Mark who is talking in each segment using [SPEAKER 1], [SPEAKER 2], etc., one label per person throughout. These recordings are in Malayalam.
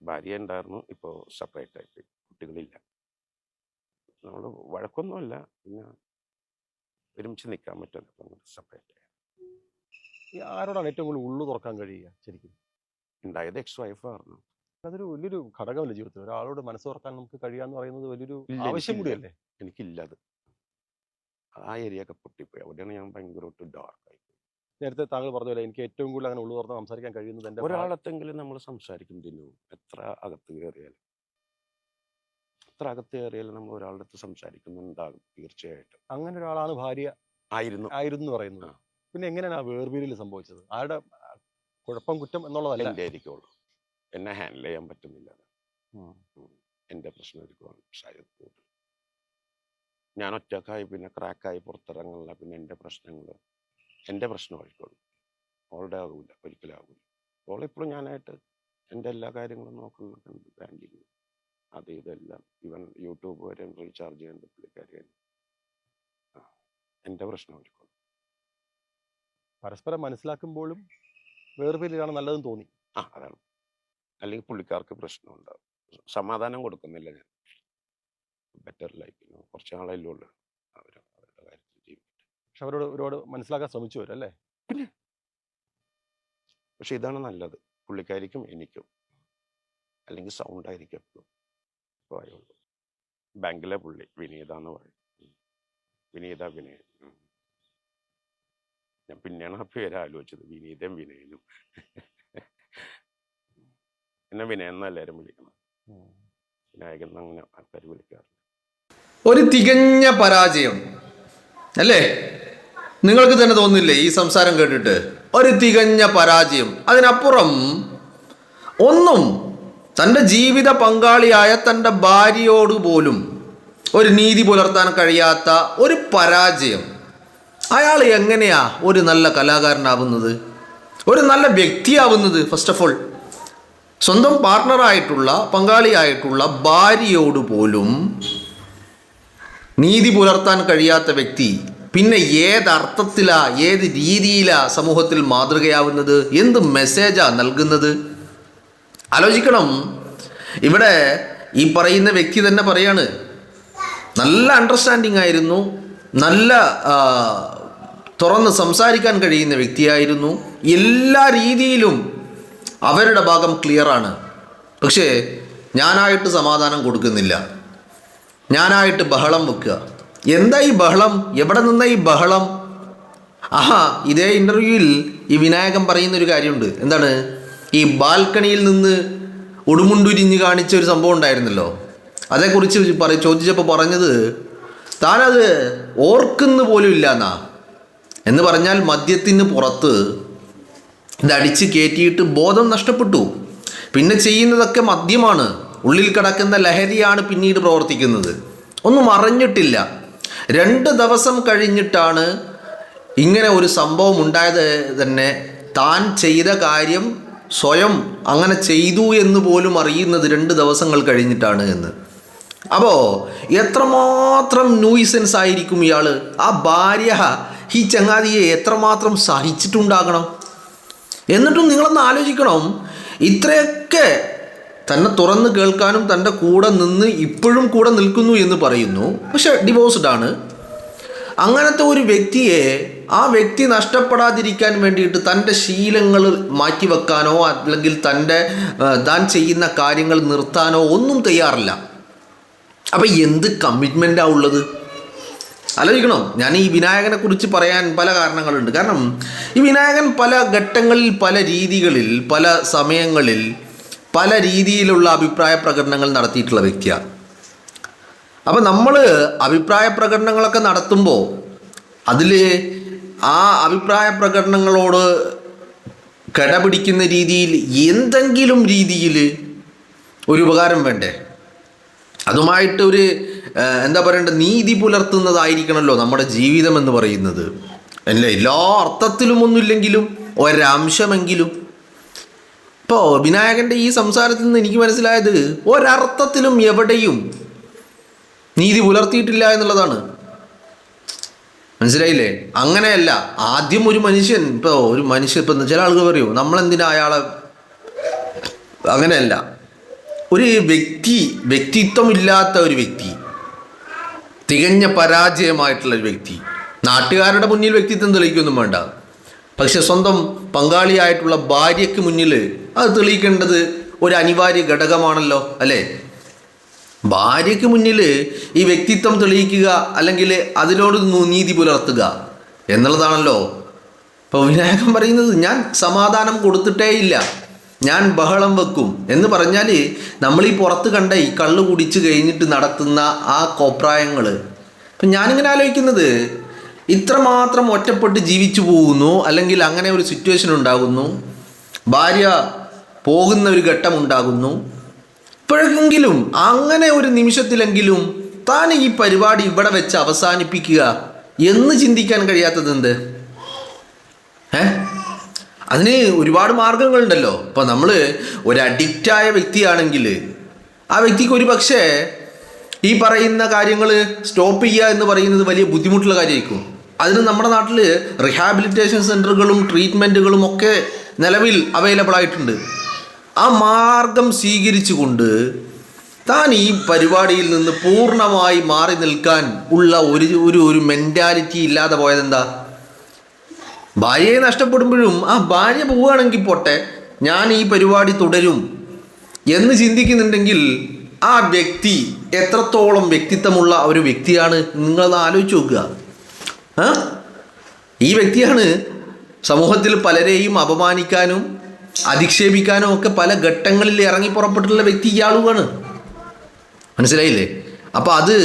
[SPEAKER 1] ഭാര്യ ഉണ്ടായിരുന്നു, ഇപ്പോൾ സെപ്പറേറ്റ് ആയിട്ട്, കുട്ടികളില്ല. നമ്മൾ വഴക്കൊന്നുമല്ല, പിന്നെ ഒരുമിച്ച് നിൽക്കാൻ പറ്റില്ല, അപ്പം സെപ്പറേറ്റ് ആയി.
[SPEAKER 2] ഈ ആരോടാണ് ഏറ്റവും കൂടുതൽ ഉള്ളു തുറക്കാൻ കഴിയുക ശരിക്കും?
[SPEAKER 1] ഉണ്ടായത് എക്സ് വൈഫായിരുന്നു.
[SPEAKER 2] അതൊരു വലിയൊരു ഘടകമല്ലേ ജീവിതത്തിൽ? ഒരാളോട് മനസ്സ് തുറക്കാൻ നമുക്ക് കഴിയാന്ന് പറയുന്നത് വലിയൊരു
[SPEAKER 1] ഇല്ല,
[SPEAKER 2] ആവശ്യം
[SPEAKER 1] എനിക്കില്ല.
[SPEAKER 2] കൂടിയല്ലേ?
[SPEAKER 1] എനിക്കില്ലത്. ആ ഏരിയ ഒക്കെ പൊട്ടിപ്പോയി. അവിടെയാണ് ഞാൻ ഭയങ്കരമായിട്ട് ഡാർക്കായി.
[SPEAKER 2] നേരത്തെ താങ്കൾ പറഞ്ഞ പോലെ എനിക്ക് ഏറ്റവും കൂടുതൽ അങ്ങനെ ഉള്ളു തുറന്ന് സംസാരിക്കാൻ കഴിയുന്നത് എൻ്റെ
[SPEAKER 1] ഒരാളത്തെങ്കിലും നമ്മൾ സംസാരിക്കും ദിനു. എത്ര അകത്ത് കയറിയാലും നമ്മൾ ഒരാളുടെ അടുത്ത് സംസാരിക്കുന്നുണ്ടാകും തീർച്ചയായിട്ടും.
[SPEAKER 2] അങ്ങനെ ഒരാളാണ് ഭാര്യ
[SPEAKER 1] ആയിരുന്നു.
[SPEAKER 2] എന്ന് പറയുന്നത്. പിന്നെ എങ്ങനെയാണ് ആ വേർപിരിയൽ സംഭവിച്ചത്? ആരുടെ കുഴപ്പം, കുറ്റം എന്നുള്ളതല്ല,
[SPEAKER 1] എൻ്റെ ആയിരിക്കുള്ളൂ. എന്നെ ഹാൻഡിൽ ചെയ്യാൻ പറ്റുന്നില്ല. എൻ്റെ പ്രശ്നമായിരിക്കും ഷായത്. ഞാൻ ഒറ്റക്കായി പിന്നെ ക്രാക്കായി പുറത്തിറങ്ങില്ല. പിന്നെ എൻ്റെ പ്രശ്നമായിരിക്കുള്ളൂ. അവളുടെ ആകൂല, ഒരിക്കലും ആകൂല. അവളിപ്പോഴും ഞാനായിട്ട് എൻ്റെ എല്ലാ കാര്യങ്ങളും നോക്കുന്നുണ്ട്. ബാങ്കിങ് അത് ഇതെല്ലാം, ഈവൻ യൂട്യൂബ് വരെ റീചാർജ് ചെയ്യാൻ പുള്ളിക്കാരി. എൻ്റെ പ്രശ്നമായിരിക്കും.
[SPEAKER 2] പരസ്പരം മനസ്സിലാക്കുമ്പോഴും വേർപിരിയലാണ് നല്ലതെന്ന് തോന്നി.
[SPEAKER 1] അതാണ്. അല്ലെങ്കിൽ പുള്ളിക്കാർക്ക് പ്രശ്നമുണ്ടാവും. സമാധാനം കൊടുക്കുന്നില്ല ഞാൻ. ബെറ്റർ ലൈഫിന് കുറച്ച് നാളല്ലേ ഉള്ളൂ. അവരുടെ കാര്യത്തിൽ ജീവിക്കട്ടെ.
[SPEAKER 2] പക്ഷെ അവരോട് ഒരുപാട് മനസ്സിലാക്കാൻ ശ്രമിച്ചു വരും അല്ലേ?
[SPEAKER 1] പിന്നെ പക്ഷെ ഇതാണ് നല്ലത് പുള്ളിക്കാരിക്കും എനിക്കും. അല്ലെങ്കിൽ സൗണ്ട് ആയിരിക്കും എപ്പോഴും. ഇപ്പോൾ ആയുള്ളൂ. ബാങ്കിലെ പുള്ളി വിനീത എന്ന് പറയും. വിനീത വിനയൻ. ഞാൻ പിന്നെയാണ് ആ പേര് ആലോചിച്ചത്, വിനീതയും വിനയനും. എന്നെ വിനയൻ എന്ന് എല്ലാവരും വിളിക്കണം. വിനായകൻ അങ്ങനെ ആൾക്കാർ വിളിക്കാറില്ല.
[SPEAKER 3] ഒരു തികഞ്ഞ പരാജയം അല്ലേ? നിങ്ങൾക്ക് തന്നെ തോന്നില്ലേ ഈ സംസാരം കേട്ടിട്ട്? ഒരു തികഞ്ഞ പരാജയം. അതിനപ്പുറം ഒന്നും തൻ്റെ ജീവിത പങ്കാളിയായ തൻ്റെ ഭാര്യയോട് പോലും ഒരു നീതി പുലർത്താൻ കഴിയാത്ത ഒരു പരാജയം. അയാൾ എങ്ങനെയാ ഒരു നല്ല കലാകാരനാവുന്നത്, ഒരു നല്ല വ്യക്തിയാവുന്നത്? ഫസ്റ്റ് ഓഫ് ഓൾ സ്വന്തം പാർട്ട്ണറായിട്ടുള്ള, പങ്കാളിയായിട്ടുള്ള ഭാര്യയോട് പോലും നീതി പുലർത്താൻ കഴിയാത്ത വ്യക്തി പിന്നെ ഏതർത്ഥത്തിലാ, ഏത് രീതിയിലാ സമൂഹത്തിൽ മാതൃകയാവുന്നത്? എന്ത് മെസ്സേജാ നൽകുന്നത്? ആലോചിക്കണം. ഇവിടെ ഈ പറയുന്ന വ്യക്തി തന്നെ പറയാണ്, നല്ല അണ്ടർസ്റ്റാൻഡിങ് ആയിരുന്നു, നല്ല തുറന്ന് സംസാരിക്കാൻ കഴിയുന്ന വ്യക്തിയായിരുന്നു, എല്ലാ രീതിയിലും അവരുടെ ഭാഗം ക്ലിയറാണ്. പക്ഷേ ഞാനായിട്ട് സമാധാനം കൊടുക്കുന്നില്ല, ഞാനായിട്ട് ബഹളം വെക്കുക. എന്താ ഈ ബഹളം? എവിടെ നിന്നാ ഈ ബഹളം? ഇതേ ഇൻ്റർവ്യൂവിൽ ഈ വിനായകൻ പറയുന്നൊരു കാര്യമുണ്ട്. എന്താണ്? ഈ ബാൽക്കണിയിൽ നിന്ന് ഉടുമുണ്ടുരിഞ്ഞ് കാണിച്ച ഒരു സംഭവം ഉണ്ടായിരുന്നല്ലോ, അതേക്കുറിച്ച് ചോദിച്ചപ്പോൾ പറഞ്ഞത് താനത് ഓർക്കുന്ന പോലും ഇല്ല എന്നാ. എന്ന് പറഞ്ഞാൽ മദ്യത്തിന് പുറത്ത് ഇതടിച്ച് കയറ്റിയിട്ട് ബോധം നഷ്ടപ്പെട്ടു. പിന്നെ ചെയ്യുന്നതൊക്കെ മദ്യമാണ്, ഉള്ളിൽ കിടക്കുന്ന ലഹരിയാണ് പിന്നീട് പ്രവർത്തിക്കുന്നത്. ഒന്നും അറിഞ്ഞിട്ടില്ല. 2 ദിവസം കഴിഞ്ഞിട്ടാണ് ഇങ്ങനെ ഒരു സംഭവം ഉണ്ടായത് തന്നെ. താൻ ചെയ്ത കാര്യം സ്വയം അങ്ങനെ ചെയ്തു എന്ന് പോലും അറിയുന്നത് 2 ദിവസങ്ങൾ കഴിഞ്ഞിട്ടാണ് എന്ന്. അപ്പോൾ എത്രമാത്രം ന്യൂയിസൻസ് ആയിരിക്കും ഇയാൾ? ആ ഭാര്യ ഈ ചങ്ങാതിയെ എത്രമാത്രം സഹിച്ചിട്ടുണ്ടാകണം? എന്നിട്ടും നിങ്ങളൊന്ന് ആലോചിക്കണം, ഇത്രയൊക്കെ തന്നെ തുറന്ന് കേൾക്കാനും തൻ്റെ കൂടെ നിന്ന് ഇപ്പോഴും കൂടെ നിൽക്കുന്നു എന്ന് പറയുന്നു, പക്ഷെ ഡിവോഴ്സ്ഡ് ആണ്. അങ്ങനത്തെ ഒരു വ്യക്തിയെ, ആ വ്യക്തി നഷ്ടപ്പെടാതിരിക്കാൻ വേണ്ടിയിട്ട് തൻ്റെ ശീലങ്ങൾ മാറ്റിവെക്കാനോ അല്ലെങ്കിൽ താൻ ചെയ്യുന്ന കാര്യങ്ങൾ നിർത്താനോ ഒന്നും തയ്യാറില്ല. അപ്പം എന്ത് കമ്മിറ്റ്മെൻറ്റാണ് ഉള്ളത്? ആലോചിക്കണം. ഞാൻ ഈ വിനായകനെ കുറിച്ച് പറയാൻ പല കാരണങ്ങളുണ്ട്. കാരണം ഈ വിനായകൻ പല ഘട്ടങ്ങളിൽ, പല രീതികളിൽ, പല സമയങ്ങളിൽ പല രീതിയിലുള്ള അഭിപ്രായ പ്രകടനങ്ങൾ നടത്തിയിട്ടുള്ള വ്യക്തിയാണ്. അപ്പം നമ്മൾ അഭിപ്രായ പ്രകടനങ്ങളൊക്കെ നടത്തുമ്പോൾ അതിൽ ആ അഭിപ്രായ പ്രകടനങ്ങളോട് കിടപിടിക്കുന്ന രീതിയിൽ എന്തെങ്കിലും രീതിയിൽ ഒരു ഉപകാരം വേണ്ടേ? അതുമായിട്ട് ഒരു എന്താ പറയേണ്ടത്, നീതി പുലർത്തുന്നതായിരിക്കണമല്ലോ നമ്മുടെ ജീവിതം എന്ന് പറയുന്നത്. അല്ല, എല്ലാ അർത്ഥത്തിലും ഒന്നുമില്ലെങ്കിലും ഒരംശമെങ്കിലും. ഇപ്പോൾ വിനായകൻ്റെ ഈ സംസാരത്തിൽ നിന്ന് എനിക്ക് മനസ്സിലായത് ഒരർത്ഥത്തിലും എവിടെയും നീതി പുലർത്തിയിട്ടില്ല എന്നുള്ളതാണ്. മനസ്സിലായില്ലേ? അങ്ങനെയല്ല. ആദ്യം ഒരു മനുഷ്യൻ ഇപ്പം ചില ആളുകൾ പറയൂ നമ്മളെന്തിനാ അയാളെ, അങ്ങനെയല്ല. ഒരു വ്യക്തിത്വമില്ലാത്ത ഒരു വ്യക്തി, തികഞ്ഞ പരാജയമായിട്ടുള്ള ഒരു വ്യക്തി, നാട്ടുകാരുടെ മുന്നിൽ വ്യക്തിത്വം തെളിയിക്കൊന്നും വേണ്ട, പക്ഷെ സ്വന്തം പങ്കാളിയായിട്ടുള്ള ഭാര്യയ്ക്ക് മുന്നിൽ അത് തെളിയിക്കേണ്ടത് ഒരു അനിവാര്യ ഘടകമാണല്ലോ, അല്ലേ? ഭാര്യയ്ക്ക് മുന്നിൽ ഈ വ്യക്തിത്വം തെളിയിക്കുക, അല്ലെങ്കിൽ അതിനോട് നീതി പുലർത്തുക എന്നുള്ളതാണല്ലോ. ഇപ്പോൾ വിനായകൻ പറയുന്നത് ഞാൻ സമാധാനം കൊടുത്തിട്ടേ ഇല്ല, ഞാൻ ബഹളം വെക്കും എന്ന് പറഞ്ഞാൽ നമ്മൾ ഈ പുറത്ത് കണ്ട ഈ കള്ള് കുടിച്ച് കഴിഞ്ഞിട്ട് നടത്തുന്ന ആ കോപ്രായങ്ങൾ. അപ്പം ഞാനിങ്ങനെ ആലോചിക്കുന്നത്, ഇത്രമാത്രം ഒറ്റപ്പെട്ട് ജീവിച്ചു പോകുന്നു, അല്ലെങ്കിൽ അങ്ങനെ ഒരു സിറ്റുവേഷൻ ഉണ്ടാകുന്നു, ഭാര്യ പോകുന്ന ഒരു ഘട്ടം ഉണ്ടാകുന്നു, ഇപ്പോഴെങ്കിലും അങ്ങനെ ഒരു നിമിഷത്തിലെങ്കിലും താൻ ഈ പരിപാടി ഇവിടെ വെച്ച് അവസാനിപ്പിക്കുക എന്ന് ചിന്തിക്കാൻ കഴിയാത്തത് എന്ത്? അതിന് ഒരുപാട് മാർഗങ്ങളുണ്ടല്ലോ. ഇപ്പം നമ്മൾ ഒരു അഡിക്റ്റായ വ്യക്തിയാണെങ്കിൽ ആ വ്യക്തിക്ക് ഒരു പക്ഷേ ഈ പറയുന്ന കാര്യങ്ങൾ സ്റ്റോപ്പ് ചെയ്യുക എന്ന് പറയുന്നത് വലിയ ബുദ്ധിമുട്ടുള്ള കാര്യമായിരിക്കും. അതിന് നമ്മുടെ നാട്ടിൽ റിഹാബിലിറ്റേഷൻ സെൻ്ററുകളും ട്രീറ്റ്മെൻറ്റുകളും ഒക്കെ നിലവിൽ അവൈലബിൾ ആയിട്ടുണ്ട്. ആ മാർഗം സ്വീകരിച്ചുകൊണ്ട് താൻ ഈ പരിപാടിയിൽ നിന്ന് പൂർണ്ണമായി മാറി നിൽക്കാൻ ഉള്ള ഒരു മെൻറ്റാലിറ്റി ഇല്ലാതെ പോയതെന്താ? ഭാര്യയെ നഷ്ടപ്പെടുമ്പോഴും ആ ഭാര്യ പോവുകയാണെങ്കിൽ പോട്ടെ, ഞാൻ ഈ പരിപാടി തുടരും എന്ന് ചിന്തിക്കുന്നുണ്ടെങ്കിൽ ആ വ്യക്തി എത്രത്തോളം വ്യക്തിത്വമുള്ള ഒരു വ്യക്തിയാണ് നിങ്ങളത് ആലോചിച്ച് നോക്കുക. ഈ വ്യക്തിയാണ് സമൂഹത്തിൽ പലരെയും അപമാനിക്കാനും അധിക്ഷേപിക്കാനും ഒക്കെ പല ഘട്ടങ്ങളിൽ ഇറങ്ങി പുറപ്പെട്ടിട്ടുള്ള വ്യക്തി ഇയാളുമാണ്. മനസ്സിലായില്ലേ? അപ്പോൾ അത്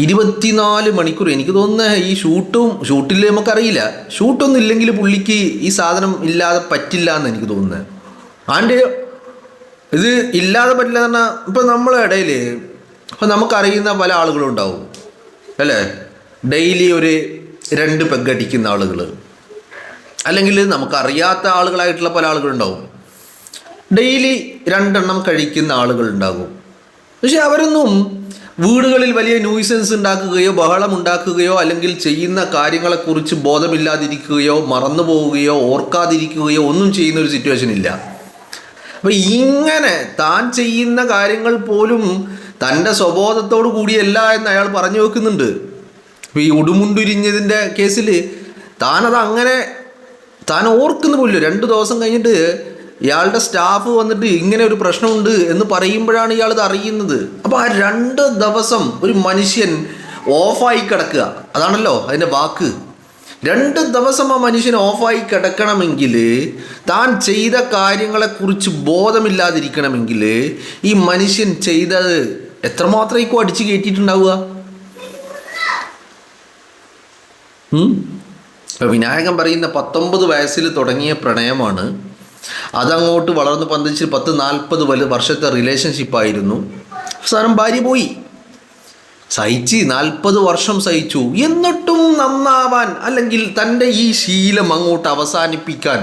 [SPEAKER 3] 24 മണിക്കൂർ, എനിക്ക് തോന്നുന്നത് ഈ ഷൂട്ടിൽ നമുക്കറിയില്ല, ഷൂട്ടൊന്നും ഇല്ലെങ്കിൽ പുള്ളിക്ക് ഈ സാധനം ഇല്ലാതെ പറ്റില്ല എന്ന് എനിക്ക് തോന്നുന്നത്. ആണ്ട് ഇത് ഇല്ലാതെ പറ്റില്ല എന്ന് പറഞ്ഞാൽ ഇപ്പം നമ്മളെ ഇടയിൽ ഇപ്പം നമുക്കറിയുന്ന പല ആളുകളും ഉണ്ടാവും, അല്ലേ? ഡെയിലി ഒരു 2 പെഗ് അടിക്കുന്ന ആളുകൾ, അല്ലെങ്കിൽ നമുക്കറിയാത്ത ആളുകളായിട്ടുള്ള പല ആളുകളുണ്ടാവും, ഡെയിലി 2 എണ്ണം കഴിക്കുന്ന ആളുകളുണ്ടാകും. പക്ഷെ അവരൊന്നും വീടുകളിൽ വലിയ ന്യൂസൻസ് ഉണ്ടാക്കുകയോ ബഹളം ഉണ്ടാക്കുകയോ അല്ലെങ്കിൽ ചെയ്യുന്ന കാര്യങ്ങളെക്കുറിച്ച് ബോധമില്ലാതിരിക്കുകയോ മറന്നു പോവുകയോ ഓർക്കാതിരിക്കുകയോ ഒന്നും ചെയ്യുന്ന ഒരു സിറ്റുവേഷൻ ഇല്ല. അപ്പം ഇങ്ങനെ താൻ ചെയ്യുന്ന കാര്യങ്ങൾ പോലും തൻ്റെ സ്വബോധത്തോടു കൂടിയല്ല എന്ന് അയാൾ പറഞ്ഞു വെക്കുന്നുണ്ട്. അപ്പോൾ ഈ ഉടുമുണ്ടുരിഞ്ഞതിൻ്റെ കേസിൽ താൻ ഓർക്കുന്ന പോലും 2 ദിവസം കഴിഞ്ഞിട്ട് ഇയാളുടെ സ്റ്റാഫ് വന്നിട്ട് ഇങ്ങനെ ഒരു പ്രശ്നമുണ്ട് എന്ന് പറയുമ്പോഴാണ് ഇയാളിത് അറിയുന്നത്. അപ്പോൾ ആ 2 ദിവസം ഒരു മനുഷ്യൻ ഓഫായി കിടക്കുക, അതാണല്ലോ അതിൻ്റെ വാക്ക്. 2 ദിവസം ആ മനുഷ്യൻ ഓഫായി കിടക്കണമെങ്കിൽ, താൻ ചെയ്ത കാര്യങ്ങളെക്കുറിച്ച് ബോധമില്ലാതിരിക്കണമെങ്കിൽ ഈ മനുഷ്യൻ ചെയ്തത് എത്രമാത്രമായിരിക്കും അടിച്ചു കയറ്റിയിട്ടുണ്ടാവുക? ഇപ്പം വിനായകൻ പറയുന്ന 19 വയസ്സിൽ തുടങ്ങിയ പ്രണയമാണ്, അതങ്ങോട്ട് വളർന്ന് പന്തിച്ച് 10-40 വർഷത്തെ റിലേഷൻഷിപ്പായിരുന്നു. അവസാനം ഭാര്യ പോയി, സഹിച്ച് 40 വർഷം സഹിച്ചു. എന്നിട്ടും നന്നാവാൻ, അല്ലെങ്കിൽ തൻ്റെ ഈ ശീലം അങ്ങോട്ട് അവസാനിപ്പിക്കാൻ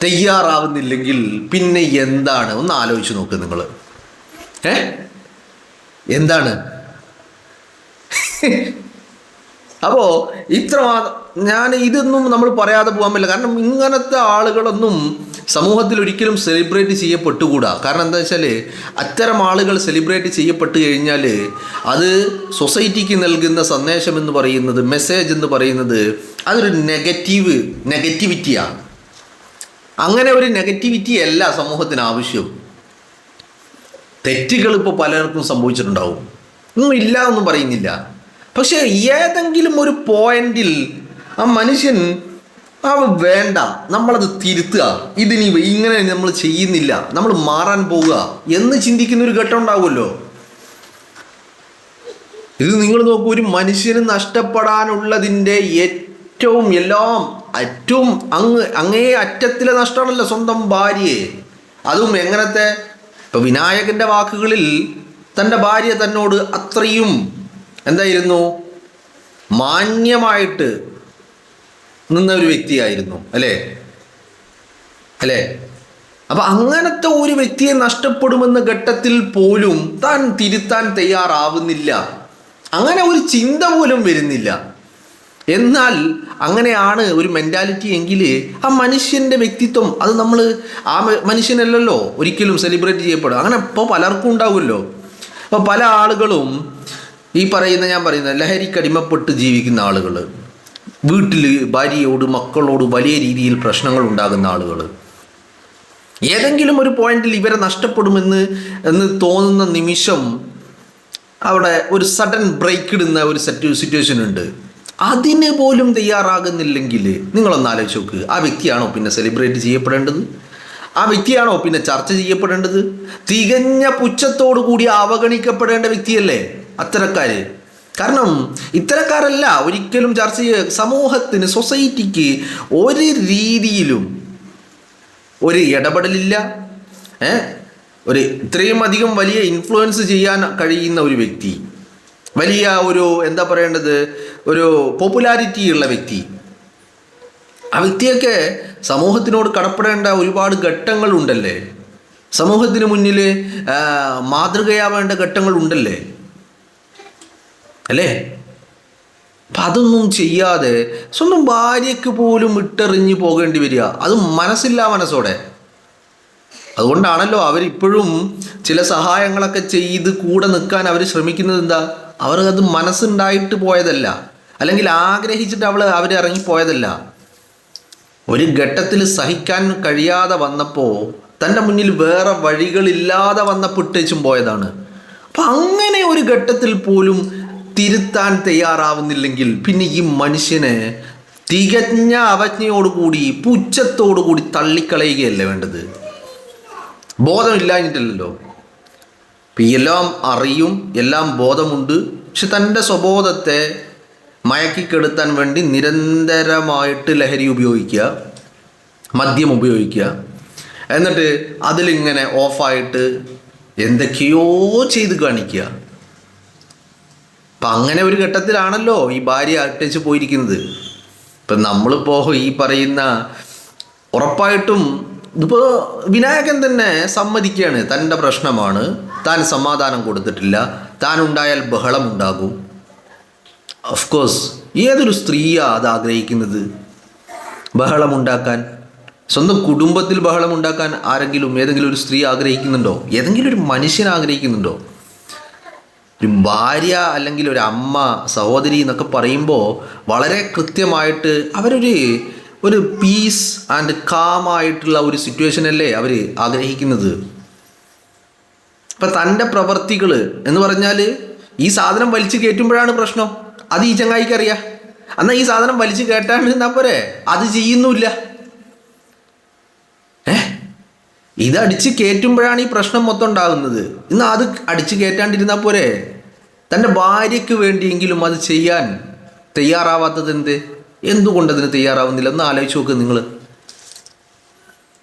[SPEAKER 3] തയ്യാറാവുന്നില്ലെങ്കിൽ പിന്നെ എന്താണ്? ഒന്ന് ആലോചിച്ച് നോക്ക് നിങ്ങൾ. എന്താണ്? അപ്പോൾ ഇതൊന്നും നമ്മൾ പറയാതെ പോകാൻ പറ്റില്ല. കാരണം ഇങ്ങനത്തെ ആളുകളൊന്നും സമൂഹത്തിൽ ഒരിക്കലും സെലിബ്രേറ്റ് ചെയ്യപ്പെട്ടുകൂടാ. കാരണം എന്താ വെച്ചാൽ അത്തരം ആളുകൾ സെലിബ്രേറ്റ് ചെയ്യപ്പെട്ട് കഴിഞ്ഞാൽ അത് സൊസൈറ്റിക്ക് നൽകുന്ന സന്ദേശം എന്ന് പറയുന്നത്, മെസ്സേജ് എന്ന് പറയുന്നത്, അതൊരു നെഗറ്റിവിറ്റിയാണ്. അങ്ങനെ ഒരു നെഗറ്റിവിറ്റി അല്ല സമൂഹത്തിന് ആവശ്യം. തെറ്റുകൾ ഇപ്പോൾ പലർക്കും സംഭവിച്ചിട്ടുണ്ടാവും, ഒന്നും ഇല്ല എന്നും പറയുന്നില്ല. പക്ഷേ ഏതെങ്കിലും ഒരു പോയിന്റിൽ ആ മനുഷ്യൻ വേണ്ട, നമ്മളത് തിരുത്തുക, ഇതിനി ഇങ്ങനെ നമ്മൾ ചെയ്യുന്നില്ല, നമ്മൾ മാറാൻ പോവുക എന്ന് ചിന്തിക്കുന്ന ഒരു ഘട്ടം ഉണ്ടാവുമല്ലോ. ഇത് നിങ്ങൾ നോക്കൂ, ഒരു മനുഷ്യന് നഷ്ടപ്പെടാനുള്ളതിൻ്റെ ഏറ്റവും അങ്ങേ അറ്റത്തിലെ നഷ്ടമാണല്ലോ സ്വന്തം ഭാര്യയെ. അതും എങ്ങനത്തെ? ഇപ്പം വിനായകൻ്റെ വാക്കുകളിൽ തൻ്റെ ഭാര്യ തന്നോട് അത്രയും എന്തായിരുന്നു, മാന്യമായിട്ട് നിന്ന ഒരു വ്യക്തിയായിരുന്നു, അല്ലേ? അപ്പം അങ്ങനത്തെ ഒരു വ്യക്തിയെ നഷ്ടപ്പെടുമെന്ന ഘട്ടത്തിൽ പോലും താൻ തിരുത്താൻ തയ്യാറാവുന്നില്ല. അങ്ങനെ ഒരു ചിന്ത പോലും വരുന്നില്ല. എന്നാൽ അങ്ങനെയാണ് ഒരു മെൻറ്റാലിറ്റി എങ്കിൽ ആ മനുഷ്യൻ്റെ വ്യക്തിത്വം അത് നമ്മൾ ആ മനുഷ്യനല്ലല്ലോ ഒരിക്കലും സെലിബ്രേറ്റ് ചെയ്യപ്പെടും. അങ്ങനെ ഇപ്പോൾ പലർക്കും ഉണ്ടാവുമല്ലോ. അപ്പോൾ പല ആളുകളും ഈ പറയുന്ന ഞാൻ പറയുന്ന ലഹരിക്കടിമപ്പെട്ട് ജീവിക്കുന്ന ആളുകൾ, വീട്ടിൽ ഭാര്യയോട് മക്കളോട് വലിയ രീതിയിൽ പ്രശ്നങ്ങൾ ഉണ്ടാകുന്ന ആളുകൾ, ഏതെങ്കിലും ഒരു പോയിന്റിൽ ഇവരെ നഷ്ടപ്പെടുമെന്ന് തോന്നുന്ന നിമിഷം അവിടെ ഒരു സഡൻ ബ്രേക്ക് ഇടുന്ന ഒരു സിറ്റുവേഷൻ ഉണ്ട്. അതിന് പോലും തയ്യാറാകുന്നില്ലെങ്കിൽ നിങ്ങളൊന്ന് ആലോചിച്ച് നോക്ക്. ആ വ്യക്തിയാണോ പിന്നെ സെലിബ്രേറ്റ് ചെയ്യപ്പെടേണ്ടത്? ആ വ്യക്തിയാണോ പിന്നെ ചർച്ച ചെയ്യപ്പെടേണ്ടത്? തികഞ്ഞ പുച്ഛത്തോടു കൂടി അവഗണിക്കപ്പെടേണ്ട വ്യക്തിയല്ലേ അത്തരക്കാര്? കാരണം ഇത്തരക്കാരല്ല ഒരിക്കലും ചർച്ച സമൂഹത്തിന്, സൊസൈറ്റിക്ക് ഒരു രീതിയിലും ഒരു ഇടപെടലില്ല. ഒരു ഇത്രയും അധികം വലിയ ഇൻഫ്ലുവൻസ് ചെയ്യാൻ കഴിയുന്ന ഒരു വ്യക്തി, വലിയ ഒരു എന്താ പറയേണ്ടത്, ഒരു പോപ്പുലാരിറ്റി ഉള്ള വ്യക്തി, ആ വ്യക്തിയൊക്കെ സമൂഹത്തിനോട് കടപ്പെടേണ്ട ഒരുപാട് ഘട്ടങ്ങൾ ഉണ്ടല്ലേ? സമൂഹത്തിന് മുന്നിൽ മാതൃകയാവേണ്ട ഘട്ടങ്ങൾ ഉണ്ടല്ലേ? അല്ലേ? അപ്പം അതൊന്നും ചെയ്യാതെ സ്വന്തം ഭാര്യയ്ക്ക് പോലും ഇട്ടെറിഞ്ഞ് പോകേണ്ടി വരിക, അത് മനസ്സില്ലാ മനസ്സോടെ. അതുകൊണ്ടാണല്ലോ അവരിപ്പോഴും ചില സഹായങ്ങളൊക്കെ ചെയ്ത് കൂടെ നിൽക്കാൻ അവർ ശ്രമിക്കുന്നത്. എന്താ, അവർക്കത് മനസ്സുണ്ടായിട്ട് പോയതല്ല, അല്ലെങ്കിൽ ആഗ്രഹിച്ചിട്ട് അവർ ഇറങ്ങിപ്പോയതല്ല. ഒരു ഘട്ടത്തിൽ സഹിക്കാൻ കഴിയാതെ വന്നപ്പോൾ, തൻ്റെ മുന്നിൽ വേറെ വഴികളില്ലാതെ വന്നപ്പോൾ ഇട്ടേച്ചും പോയതാണ്. അപ്പം അങ്ങനെ ഒരു ഘട്ടത്തിൽ പോലും തിരുത്താൻ തയ്യാറാവുന്നില്ലെങ്കിൽ പിന്നെ ഈ മനുഷ്യനെ തികഞ്ഞ അവജ്ഞയോടുകൂടി പുച്ഛത്തോടുകൂടി തള്ളിക്കളയുകയല്ലേ വേണ്ടത്? ബോധമില്ലാഞ്ഞിട്ടില്ലല്ലോ. ഇപ്പം എല്ലാം അറിയും, എല്ലാം ബോധമുണ്ട്, പക്ഷെ തൻ്റെ സ്വബോധത്തെ മയക്കിക്കെടുത്താൻ വേണ്ടി നിരന്തരമായിട്ട് ലഹരി ഉപയോഗിക്കുക, മദ്യം ഉപയോഗിക്കുക, എന്നിട്ട് അതിലിങ്ങനെ ഓഫായിട്ട് എന്തൊക്കെയോ ചെയ്ത് കാണിക്കുക. അപ്പം അങ്ങനെ ഒരു ഘട്ടത്തിലാണല്ലോ ഈ ഭാര്യ അട്ടേച്ച് പോയിരിക്കുന്നത്. ഇപ്പം നമ്മളിപ്പോൾ ഈ പറയുന്ന ഉറപ്പായിട്ടും ഇതിപ്പോൾ വിനായകൻ തന്നെ സമ്മതിക്കുകയാണ്, തൻ്റെ പ്രശ്നമാണ്, താൻ സമാധാനം കൊടുത്തിട്ടില്ല, താൻ ഉണ്ടായാൽ ബഹളം ഉണ്ടാകും. ഓഫ് കോഴ്സ് ഏതൊരു സ്ത്രീയാണ് അത് ആഗ്രഹിക്കുന്നത്? ബഹളമുണ്ടാക്കാൻ, സ്വന്തം കുടുംബത്തിൽ ബഹളമുണ്ടാക്കാൻ ഏതെങ്കിലും ഒരു സ്ത്രീ ആഗ്രഹിക്കുന്നുണ്ടോ? ഏതെങ്കിലും ഒരു മനുഷ്യൻ ആഗ്രഹിക്കുന്നുണ്ടോ? ഒരു ഭാര്യ അല്ലെങ്കിൽ ഒരു അമ്മ, സഹോദരി എന്നൊക്കെ പറയുമ്പോൾ വളരെ കൃത്യമായിട്ട് ഒരു പീസ് ആൻഡ് കാമായിട്ടുള്ള ഒരു സിറ്റുവേഷനല്ലേ അവർ ആഗ്രഹിക്കുന്നത്. അപ്പം തൻ്റെ പ്രവർത്തികൾ എന്ന് പറഞ്ഞാൽ ഈ സാധനം വലിച്ചു കയറ്റുമ്പോഴാണ് പ്രശ്നം. അത് ഈ ചങ്ങായിക്ക് അറിയാം. എന്നാൽ ഈ സാധനം വലിച്ചു കയറ്റാണ്ട് എന്നാ പോരെ, അത് ചെയ്യുന്നുമില്ല. ഇത് അടിച്ച് കയറ്റുമ്പോഴാണ് ഈ പ്രശ്നം മൊത്തം ഉണ്ടാകുന്നത്. എന്നാൽ അത് അടിച്ച് കയറ്റാണ്ടിരുന്നാൽ പോരെ? തൻ്റെ ഭാര്യയ്ക്ക് വേണ്ടിയെങ്കിലും അത് ചെയ്യാൻ തയ്യാറാവാത്തത് എന്തുകൊണ്ടതിന് തയ്യാറാവുന്നില്ല? ഒന്ന് ആലോചിച്ച് നോക്ക് നിങ്ങൾ.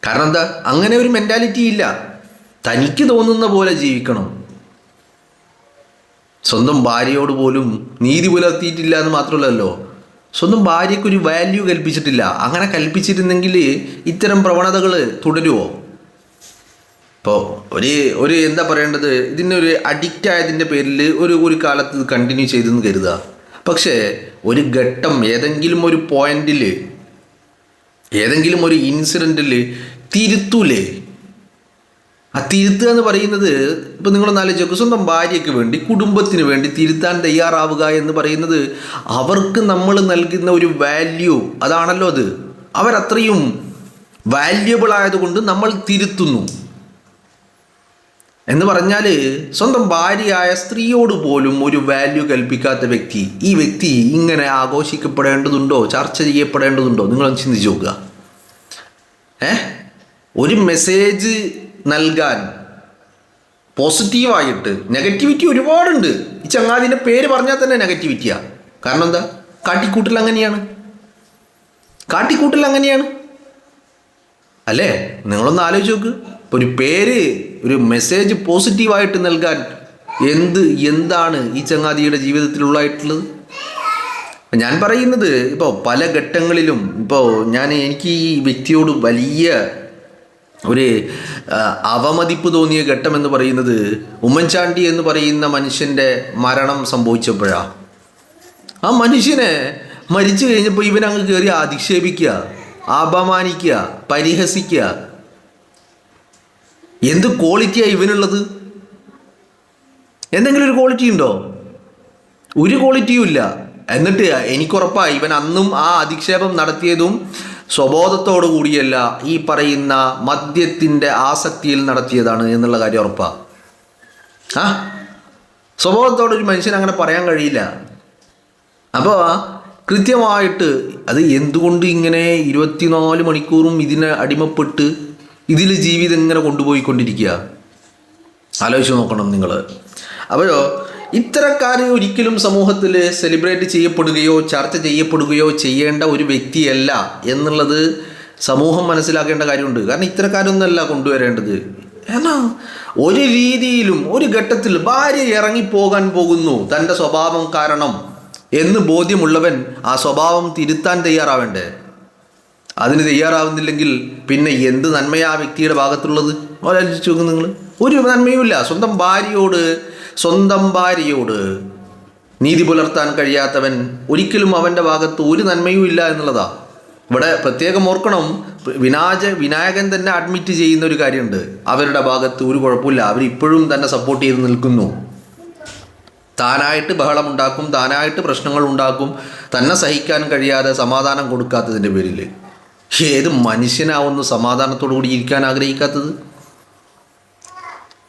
[SPEAKER 3] കാരണം എന്താ, അങ്ങനെ ഒരു മെൻറ്റാലിറ്റി ഇല്ല. തനിക്ക് തോന്നുന്ന പോലെ ജീവിക്കണം. സ്വന്തം ഭാര്യയോട് പോലും നീതി പുലർത്തിയിട്ടില്ല എന്ന് മാത്രമല്ലല്ലോ, സ്വന്തം ഭാര്യയ്ക്കൊരു വാല്യൂ കൽപ്പിച്ചിട്ടില്ല. അങ്ങനെ കൽപ്പിച്ചിരുന്നെങ്കിൽ ഇത്തരം പ്രവണതകൾ തുടരുമോ? ഇപ്പോൾ ഒരു എന്താ പറയേണ്ടത്, ഇതിനൊരു അഡിക്റ്റ് ആയതിൻ്റെ പേരിൽ ഒരു കാലത്ത് ഇത് കണ്ടിന്യൂ ചെയ്തെന്ന് കരുതുക. പക്ഷേ ഒരു ഘട്ടം, ഏതെങ്കിലും ഒരു പോയിന്റിൽ, ഏതെങ്കിലും ഒരു ഇൻസിഡൻറ്റിൽ തിരുത്തൂലേ? ആ തിരുത്തുക എന്ന് പറയുന്നത്, ഇപ്പം നിങ്ങളൊന്ന് ആലോചിച്ച് നോക്കുക, സ്വന്തം ഭാര്യയ്ക്ക് വേണ്ടി, കുടുംബത്തിന് വേണ്ടി തിരുത്താൻ തയ്യാറാവുക എന്ന് പറയുന്നത് അവർക്ക് നമ്മൾ നൽകുന്ന ഒരു വാല്യൂ അതാണല്ലോ. അത് അവരത്രയും വാല്യുബിൾ ആയതുകൊണ്ട് നമ്മൾ തിരുത്തുന്നു എന്ന് പറഞ്ഞാൽ, സ്വന്തം ഭാര്യയായ സ്ത്രീയോട് പോലും ഒരു വാല്യൂ കൽപ്പിക്കാത്ത വ്യക്തി, ഈ വ്യക്തി ഇങ്ങനെ ആഘോഷിക്കപ്പെടേണ്ടതുണ്ടോ, ചർച്ച ചെയ്യപ്പെടേണ്ടതുണ്ടോ? നിങ്ങളൊന്ന് ചിന്തിച്ച് നോക്കുക. ഒരു മെസ്സേജ് നൽകാൻ പോസിറ്റീവായിട്ട്, നെഗറ്റിവിറ്റി ഒരുപാടുണ്ട്. ഈ ചങ്ങാതിൻ്റെ പേര് പറഞ്ഞാൽ തന്നെ നെഗറ്റിവിറ്റിയാണ്. കാരണം എന്താ, കാട്ടിക്കൂട്ടൽ അങ്ങനെയാണ് അല്ലേ? നിങ്ങളൊന്ന് ആലോചിച്ച് നോക്ക്. ഇപ്പോൾ ഒരു പേര്, ഒരു മെസ്സേജ് പോസിറ്റീവായിട്ട് നൽകാൻ എന്താണ് ഈ ചങ്ങാതിയുടെ ജീവിതത്തിലുള്ളതായിട്ടുള്ളത്? ഞാൻ പറയുന്നത്, ഇപ്പോൾ പല ഘട്ടങ്ങളിലും ഇപ്പോൾ എനിക്ക് ഈ വ്യക്തിയോട് വലിയ ഒരു അവമതിപ്പ് തോന്നിയ ഘട്ടം എന്ന് പറയുന്നത് ഉമ്മൻചാണ്ടി എന്ന് പറയുന്ന മനുഷ്യൻ്റെ മരണം സംഭവിച്ചപ്പോഴാണ്. ആ മനുഷ്യനെ മരിച്ചു കഴിഞ്ഞപ്പോൾ ഇവൻ അങ്ങ് കയറി അധിക്ഷേപിക്കുക, അപമാനിക്കുക, പരിഹസിക്കുക. എന്ത് ക്വാളിറ്റിയാണ് ഇവനുള്ളത്? എന്തെങ്കിലും ഒരു ക്വാളിറ്റി ഉണ്ടോ? ഒരു ക്വാളിറ്റിയും ഇല്ല. എന്നിട്ട് എനിക്കുറപ്പായി ഇവൻ അന്നും ആ അധിക്ഷേപം നടത്തിയതും സ്വബോധത്തോടു കൂടിയല്ല, ഈ പറയുന്ന മദ്യത്തിൻ്റെ ആസക്തിയിൽ നടത്തിയതാണ് എന്നുള്ള കാര്യം ഉറപ്പാ. സ്വബോധത്തോടൊരു മനുഷ്യൻ അങ്ങനെ പറയാൻ കഴിയില്ല. അപ്പോൾ കൃത്യമായിട്ട് അത് എന്തുകൊണ്ട് ഇങ്ങനെ 24 മണിക്കൂറും ഇതിനെ അടിമപ്പെട്ട് ഇതിൽ ജീവിതം ഇങ്ങനെ കൊണ്ടുപോയിക്കൊണ്ടിരിക്കുക? ആലോചിച്ച് നോക്കണം നിങ്ങൾ. അപ്പോൾ ഇത്തരക്കാർ ഒരിക്കലും സമൂഹത്തിൽ സെലിബ്രേറ്റ് ചെയ്യപ്പെടുകയോ ചർച്ച ചെയ്യപ്പെടുകയോ ചെയ്യേണ്ട ഒരു വ്യക്തിയല്ല എന്നുള്ളത് സമൂഹം മനസ്സിലാക്കേണ്ട കാര്യമുണ്ട്. കാരണം ഇത്തരക്കാരൊന്നല്ല കൊണ്ടുവരേണ്ടത്. ഏന്നാ ഒരു രീതിയിലും ഒരു ഘട്ടത്തിൽ ഭാര്യ ഇറങ്ങിപ്പോകാൻ പോകുന്നു തൻ്റെ സ്വഭാവം കാരണം എന്ന് ബോധ്യമുള്ളവൻ ആ സ്വഭാവം തിരുത്താൻ തയ്യാറാവേണ്ടേ? അതിന് തയ്യാറാവുന്നില്ലെങ്കിൽ പിന്നെ എന്ത് നന്മയാ ആ വ്യക്തിയുടെ ഭാഗത്തുള്ളത്? ആലോചിച്ച് നോക്കും നിങ്ങൾ. ഒരു നന്മയുമില്ല. സ്വന്തം ഭാര്യയോട് നീതി പുലർത്താൻ കഴിയാത്തവൻ ഒരിക്കലും അവൻ്റെ ഭാഗത്ത് ഒരു നന്മയും ഇല്ല എന്നുള്ളതാ. ഇവിടെ പ്രത്യേകം ഓർക്കണം, വിനായകൻ തന്നെ അഡ്മിറ്റ് ചെയ്യുന്ന ഒരു കാര്യമുണ്ട്. അവരുടെ ഭാഗത്ത് ഒരു കുഴപ്പമില്ല, അവരിപ്പോഴും തന്നെ സപ്പോർട്ട് ചെയ്ത് നിൽക്കുന്നു. താനായിട്ട് ബഹളമുണ്ടാക്കും, താനായിട്ട് പ്രശ്നങ്ങൾ ഉണ്ടാക്കും, തന്നെ സഹിക്കാൻ കഴിയാതെ സമാധാനം കൊടുക്കാത്തതിൻ്റെ പേരിൽ. ഏത് മനുഷ്യനാവുന്നു സമാധാനത്തോടു കൂടി ഇരിക്കാൻ ആഗ്രഹിക്കാത്തത്?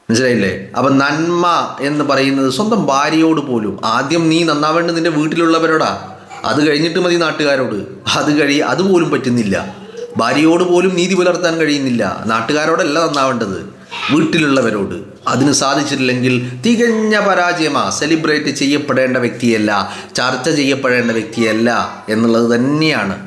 [SPEAKER 3] മനസ്സിലായില്ലേ? അപ്പം നന്മ എന്ന് പറയുന്നത് സ്വന്തം ഭാര്യയോട് പോലും. ആദ്യം നീ നന്നാവേണ്ടത് നിൻ്റെ വീട്ടിലുള്ളവരോടാ, അത് കഴിഞ്ഞിട്ട് മതി നാട്ടുകാരോട്. അതുപോലും പറ്റുന്നില്ല. ഭാര്യയോട് പോലും നീതി പുലർത്താൻ കഴിയുന്നില്ല. നാട്ടുകാരോടല്ല നന്നാവേണ്ടത്, വീട്ടിലുള്ളവരോട്. അതിന് സാധിച്ചിട്ടില്ലെങ്കിൽ തികഞ്ഞ പരാജയമാ. സെലിബ്രേറ്റ് ചെയ്യപ്പെടേണ്ട വ്യക്തിയല്ല, ചർച്ച ചെയ്യപ്പെടേണ്ട വ്യക്തിയല്ല എന്നുള്ളത് തന്നെയാണ്